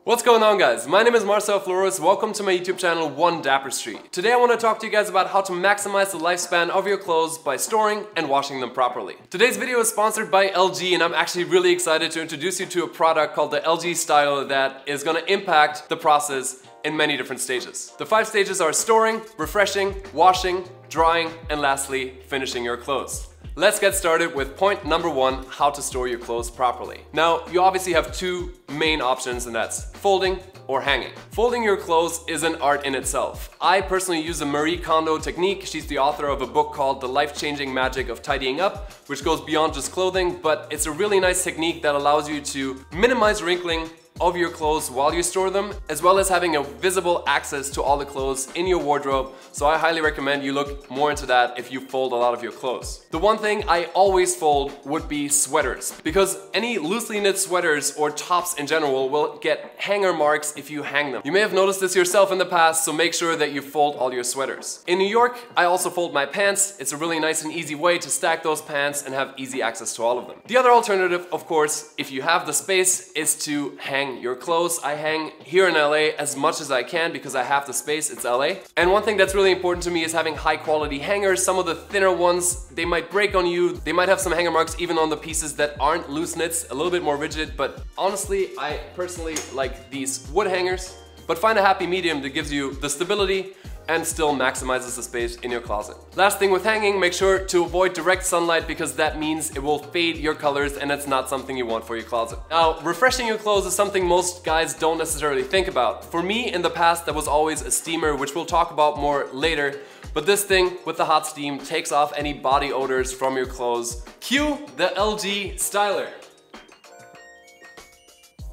What's going on, guys? My name is Marcel Flores. Welcome to my YouTube channel, One Dapper Street. Today I want to talk to you guys about how to maximize the lifespan of your clothes by storing and washing them properly. Today's video is sponsored by LG, and I'm actually really excited to introduce you to a product called the lgstyler that is going to impact the process in many different stages. The 5 stages are storing, refreshing, washing, drying, and lastly, finishing your clothes. Let's get started with point number 1, how to store your clothes properly. Now, you obviously have 2 main options, and that's folding or hanging. Folding your clothes is an art in itself. I personally use the Marie Kondo technique. She's the author of a book called The Life-Changing Magic of Tidying Up, which goes beyond just clothing, but it's a really nice technique that allows you to minimize wrinkling of your clothes while you store them, as well as having a visible access to all the clothes in your wardrobe. So I highly recommend you look more into that if you fold a lot of your clothes. The one thing I always fold would be sweaters, because any loosely knit sweaters or tops in general will get hanger marks if you hang them. You may have noticed this yourself in the past, so make sure that you fold all your sweaters. In New York, I also fold my pants. It's a really nice and easy way to stack those pants and have easy access to all of them. The other alternative, of course, if you have the space, is to hang your clothes. I hang here in LA as much as I can because I have the space, it's LA. And one thing that's really important to me is having high quality hangers. Some of the thinner ones, they might break on you. They might have some hanger marks even on the pieces that aren't loose knits, a little bit more rigid, but honestly, I personally like these wood hangers. But find a happy medium that gives you the stability and still maximizes the space in your closet. Last thing with hanging, make sure to avoid direct sunlight because that means it will fade your colors and it's not something you want for your closet. Now, refreshing your clothes is something most guys don't necessarily think about. For me, in the past, that was always a steamer, which we'll talk about more later. But this thing with the hot steam takes off any body odors from your clothes. Cue the lgstyler.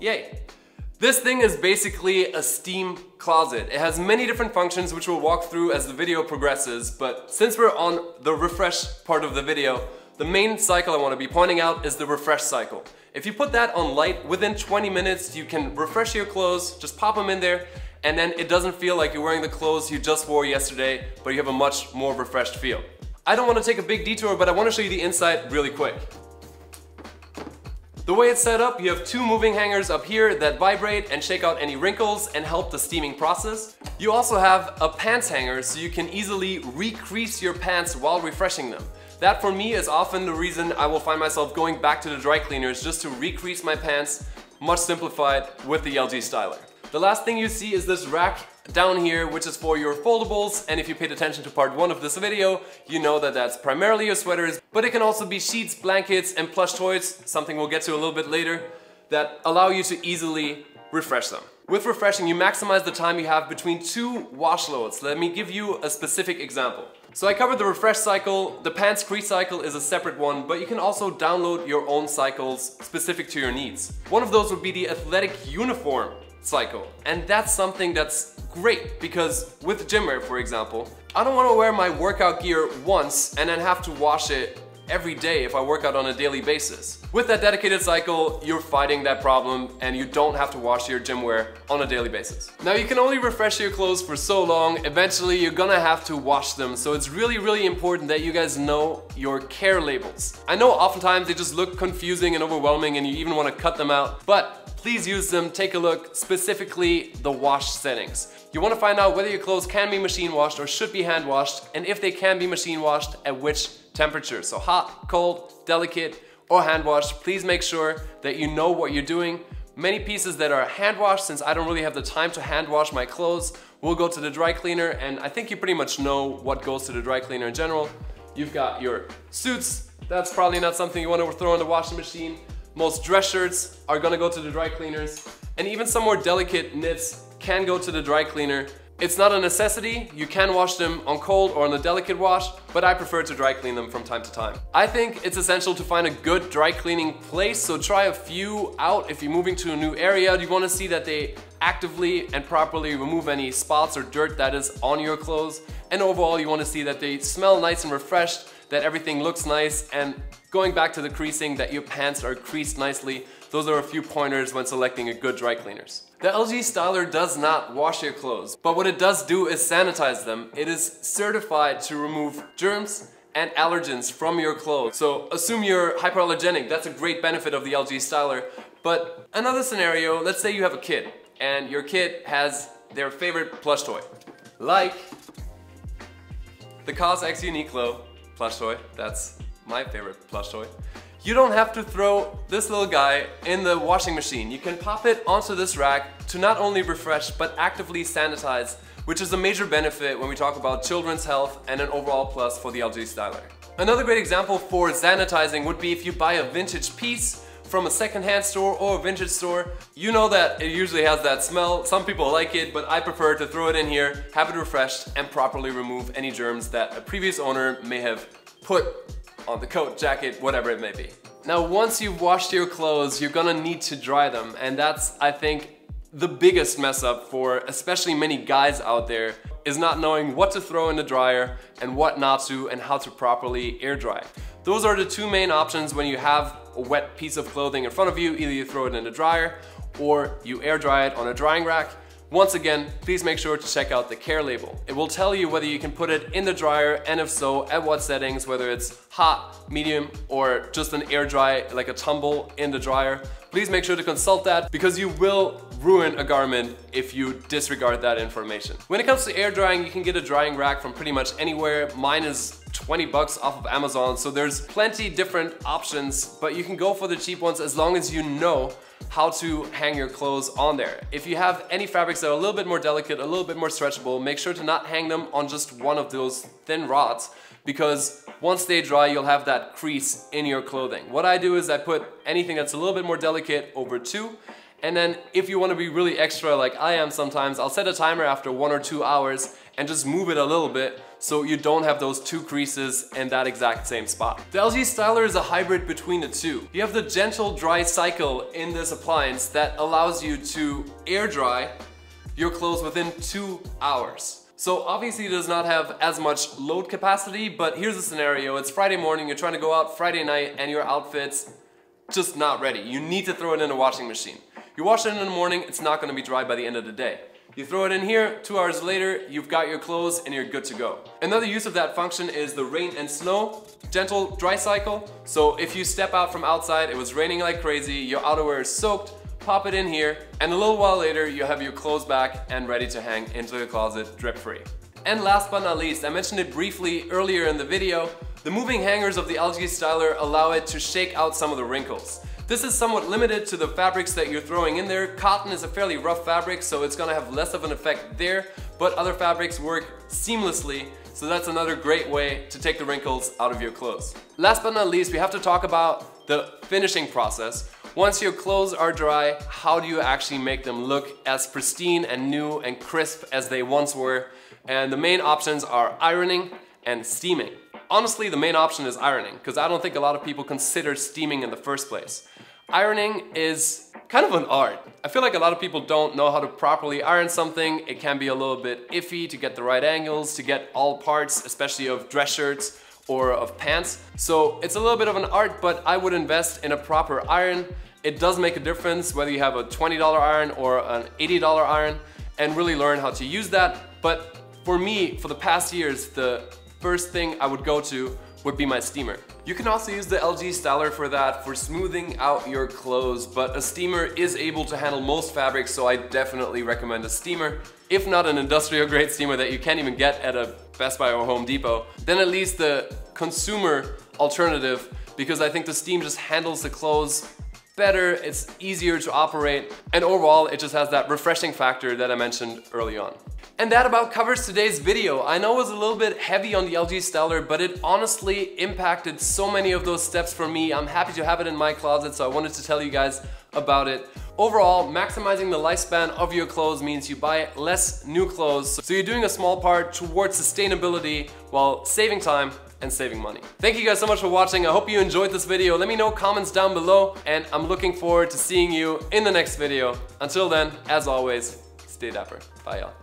Yay. This thing is basically a steam closet. It has many different functions which we'll walk through as the video progresses, but since we're on the refresh part of the video, the main cycle I want to be pointing out is the refresh cycle. If you put that on light, within 20 minutes you can refresh your clothes, just pop them in there, and then it doesn't feel like you're wearing the clothes you just wore yesterday, but you have a much more refreshed feel. I don't want to take a big detour, but I want to show you the inside really quick. The way it's set up, you have 2 moving hangers up here that vibrate and shake out any wrinkles and help the steaming process. You also have a pants hanger so you can easily recrease your pants while refreshing them. That for me is often the reason I will find myself going back to the dry cleaners just to recrease my pants, much simplified with the lgstyler. The last thing you see is this rack down here, which is for your foldables, and if you paid attention to part 1 of this video, you know that that's primarily your sweaters, but it can also be sheets, blankets, and plush toys, something we'll get to a little bit later, that allow you to easily refresh them. With refreshing, you maximize the time you have between 2 wash loads. Let me give you a specific example. So I covered the refresh cycle. The pants crease cycle is a separate one, but you can also download your own cycles specific to your needs. One of those would be the athletic uniform cycle, and that's something that's great because with gym wear, for example, I don't want to wear my workout gear once and then have to wash it every day if I work out on a daily basis. With that dedicated cycle, you're fighting that problem and you don't have to wash your gym wear on a daily basis. Now, you can only refresh your clothes for so long. Eventually you're gonna have to wash them, so it's really important that you guys know your care labels. I know oftentimes they just look confusing and overwhelming and you even want to cut them out, but please use them. Take a look, specifically the wash settings. You want to find out whether your clothes can be machine washed or should be hand washed, and if they can be machine washed, at which temperature. So hot, cold, delicate, or hand washed. Please make sure that you know what you're doing. Many pieces that are hand washed, since I don't really have the time to hand wash my clothes, will go to the dry cleaner, and I think you pretty much know what goes to the dry cleaner in general. You've got your suits. That's probably not something you want to throw in the washing machine. Most dress shirts are gonna go to the dry cleaners, and even some more delicate knits can go to the dry cleaner. It's not a necessity. You can wash them on cold or on a delicate wash, but I prefer to dry clean them from time to time. I think it's essential to find a good dry cleaning place, so try a few out if you're moving to a new area. You want to see that they actively and properly remove any spots or dirt that is on your clothes, and overall you want to see that they smell nice and refreshed, that everything looks nice, and going back to the creasing, that your pants are creased nicely. Those are a few pointers when selecting a good dry cleaners. The lgstyler does not wash your clothes, but what it does do is sanitize them. It is certified to remove germs and allergens from your clothes. So assume you're hyperallergenic, that's a great benefit of the lgstyler. But another scenario, let's say you have a kid and your kid has their favorite plush toy, like the Cos X Uniqlo plush toy. That's my favorite plush toy. You don't have to throw this little guy in the washing machine. You can pop it onto this rack to not only refresh but actively sanitize, which is a major benefit when we talk about children's health and an overall plus for the lgstyler. Another great example for sanitizing would be if you buy a vintage piece from a secondhand store or a vintage store. You know that it usually has that smell. Some people like it, but I prefer to throw it in here, have it refreshed, and properly remove any germs that a previous owner may have put on the coat, jacket, whatever it may be. Now, once you've washed your clothes, you're gonna need to dry them, and that's, I think, the biggest mess up for especially many guys out there, is not knowing what to throw in the dryer and what not to, and how to properly air dry. Those are the two main options when you have a wet piece of clothing in front of you. Either you throw it in the dryer or you air dry it on a drying rack. Once again, please make sure to check out the care label. It will tell you whether you can put it in the dryer, and if so, at what settings, whether it's hot, medium, or just an air dry, like a tumble in the dryer. Please make sure to consult that, because you will ruin a garment if you disregard that information. When it comes to air drying, you can get a drying rack from pretty much anywhere. Mine is 20 bucks off of Amazon, so there's plenty different options, but you can go for the cheap ones as long as you know how to hang your clothes on there. If you have any fabrics that are a little bit more delicate, a little bit more stretchable, make sure to not hang them on just one of those thin rods, because once they dry, you'll have that crease in your clothing. What I do is I put anything that's a little bit more delicate over two, and then if you want to be really extra like I am sometimes, I'll set a timer after 1 or 2 hours and just move it a little bit so you don't have those two creases in that exact same spot. The lgstyler is a hybrid between the two. You have the gentle dry cycle in this appliance that allows you to air dry your clothes within 2 hours. So obviously it does not have as much load capacity, but here's a scenario. It's Friday morning, you're trying to go out Friday night, and your outfit's just not ready. You need to throw it in a washing machine. You wash it in the morning, it's not gonna be dry by the end of the day. You throw it in here, 2 hours later, you've got your clothes and you're good to go. Another use of that function is the rain and snow gentle dry cycle. So if you step out from outside, it was raining like crazy, your outerwear is soaked, pop it in here, and a little while later, you have your clothes back and ready to hang into the closet drip-free. And last but not least, I mentioned it briefly earlier in the video, the moving hangers of the lgstyler allow it to shake out some of the wrinkles. This is somewhat limited to the fabrics that you're throwing in there. Cotton is a fairly rough fabric, so it's gonna have less of an effect there, but other fabrics work seamlessly, so that's another great way to take the wrinkles out of your clothes. Last but not least, we have to talk about the finishing process. Once your clothes are dry, how do you actually make them look as pristine and new and crisp as they once were? And the main options are ironing and steaming. Honestly, the main option is ironing, because I don't think a lot of people consider steaming in the first place. Ironing is kind of an art. I feel like a lot of people don't know how to properly iron something. It can be a little bit iffy to get the right angles, to get all parts, especially of dress shirts or of pants. So it's a little bit of an art, but I would invest in a proper iron. It does make a difference whether you have a $20 iron or an $80 iron, and really learn how to use that. But for me, for the past years, the first thing I would go to would be my steamer. You can also use the lgstyler for that, for smoothing out your clothes, but a steamer is able to handle most fabrics, so I definitely recommend a steamer. If not an industrial grade steamer that you can't even get at a Best Buy or Home Depot, then at least the consumer alternative, because I think the steam just handles the clothes better, it's easier to operate, and overall it just has that refreshing factor that I mentioned early on. And that about covers today's video. I know it was a little bit heavy on the lgstyler, but it honestly impacted so many of those steps for me. I'm happy to have it in my closet, so I wanted to tell you guys about it. Overall, maximizing the lifespan of your clothes means you buy less new clothes, so you're doing a small part towards sustainability while saving time and saving money. Thank you guys so much for watching. I hope you enjoyed this video. Let me know comments down below, and I'm looking forward to seeing you in the next video. Until then, as always, stay dapper. Bye y'all.